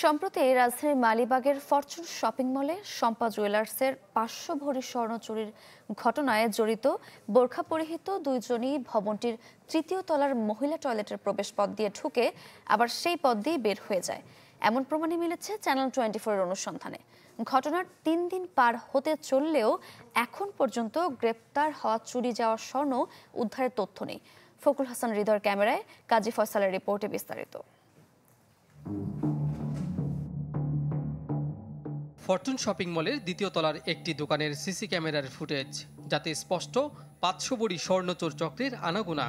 সম্প্রতি রাজধানীর মালিবাগের Fortune shopping মলে শম্পা জুয়েলার্সের ৫০০ ভরি স্বর্ণ চুরির ঘটনায় জড়িত বোরখা পরিহিত দুইজনই ভবনটির তৃতীয় তলার মহিলা টয়লেটের প্রবেশপথ দিয়ে ঢুকে আবার সেই পথ দিয়ে বের হয়ে যায়, এমন প্রমাণই মিলেছে চ্যানেল 24-এর অনুসন্ধানে। ঘটনার ৩ দিন পার হতে চললেও এখন পর্যন্ত গ্রেপ্তার হওয়া চুরি যাওয়া স্বর্ণ উদ্ধারের তথ্য নেই। ফখরুল হাসান হৃদয়ের ক্যামেরায় কাজী ফয়সালের রিপোর্টে বিস্তারিত। ফরচুন শপিং মলের দ্বিতীয় তলার একটি দোকানের সিসি ক্যামেরার ফুটেজ, যাতে স্পষ্ট ৫০০ ভরি স্বর্ণচোর চক্রের আনাগোনা।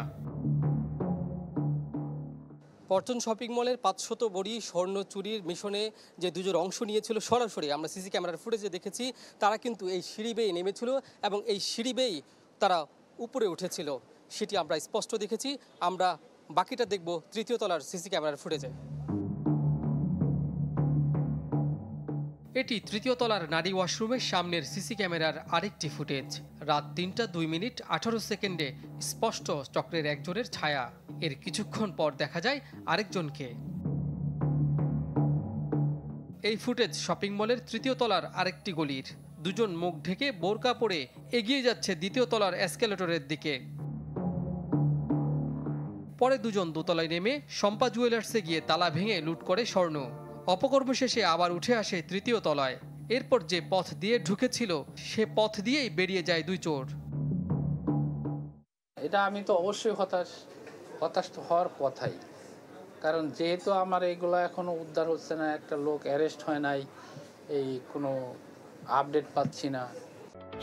ফরচুন শপিং মলের ৫০০ ভরি স্বর্ণ চুরির মিশনে যে দুজন অংশ নিয়েছিল, সরাসরি আমরা সিসি ক্যামেরার ফুটেজে দেখেছি তারা কিন্তু এই সিঁড়ি বেয়ে নেমেছিল এবং এই সিঁড়ি বেয়েই তারা উপরে উঠেছিল, সেটি আমরা স্পষ্ট দেখেছি। আমরা বাকিটা দেখব তৃতীয় তলার সিসি ক্যামেরার ফুটেজে। এটি তৃতীয় তলার নারী ওয়াশরুমের সামনের সিসি ক্যামেরার আরেকটি ফুটেজ। রাত ৩টা ২ মিনিট ১৮ সেকেন্ডে স্পষ্ট চক্রের একজনের ছায়া। এর কিছুক্ষণ পর দেখা যায় আরেকজনকে। এই ফুটেজ শপিং মলের তৃতীয় তলার আরেকটি গলির। দুজন মুখ ঢেকে বোরকা পরে এগিয়ে যাচ্ছে দ্বিতীয় তলার এসকেলেটরের দিকে। পরে দুজন দোতলায় নেমে শম্পা জুয়েলার্সে গিয়ে তালা ভেঙে লুট করে স্বর্ণ। অপকর্ম শেষে আবার উঠে আসে তৃতীয় তলায়। এরপর যে পথ দিয়ে ঢুকেছিল সে পথ দিয়েই বেরিয়ে যায় দুই চোর। এটা আমি তো অবশ্যই হতাশ তো হওয়ার কথাই, কারণ যেহেতু আমার এইগুলো এখনো উদ্ধার হচ্ছে না, একটা লোক অ্যারেস্ট হয় নাই, এই কোনো আপডেট পাচ্ছি না।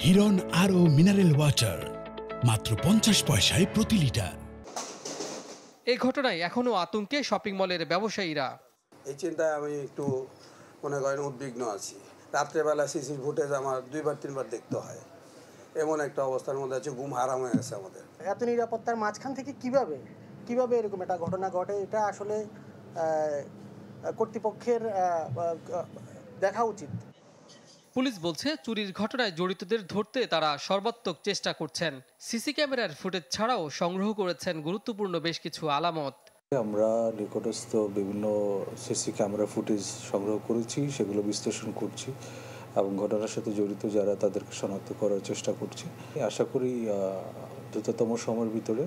হিরন আরও মিনারেল ওয়াটার মাত্র ৫০ পয়সায় প্রতি লিটার। এই ঘটনায় এখনো আতঙ্কে শপিং মলের ব্যবসায়ীরা। এই চিন্তায় আমি একটু মনে করেন উদ্বিগ্ন আছি। রাত্রেবেলা সিসি ফুটেজ আমার ২-৩ বার দেখতে হয়, এমন একটা অবস্থার মধ্যে আছে, ঘুম হারাম হয়ে গেছে আমাদের। এত নিরাপত্তার মাঝখান থেকে কিভাবে এরকম একটা ঘটনা ঘটে, এটা আসলে কর্তৃপক্ষের দেখা উচিত। পুলিশ বলছে চুরির ঘটনায় জড়িতদের ধরতে তারা সর্বাত্মক চেষ্টা করছেন। সিসি ক্যামেরার ফুটেজ ছাড়াও সংগ্রহ করেছেন গুরুত্বপূর্ণ বেশ কিছু আলামত। আমরা নিকটস্থ বিভিন্ন সিসি ক্যামেরা ফুটেজ সংগ্রহ করেছি, সেগুলো বিশ্লেষণ করছি এবং ঘটনার সাথে জড়িত যারা তাদেরকে শনাক্ত করার চেষ্টা করছি। আশা করি দ্রুততম সময়ের ভিতরে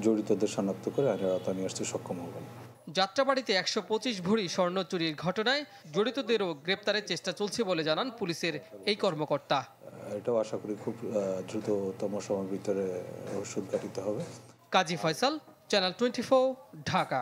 জড়িতদের শনাক্ত করে আইনের আওতায় নিয়ে আসতে সক্ষম হবেন। যাত্রাবাড়িতে ১২৫ ভরি স্বর্ণ চুরির ঘটনায় জড়িতদেরও গ্রেপ্তারের চেষ্টা চলছে বলে জানান পুলিশের এই কর্মকর্তা। এটাও আশা করি খুব দ্রুততম সময়ের ভিতরে উদ্ঘাটিত হবে। কাজী ফয়সাল, চ্যানেল 24, ঢাকা।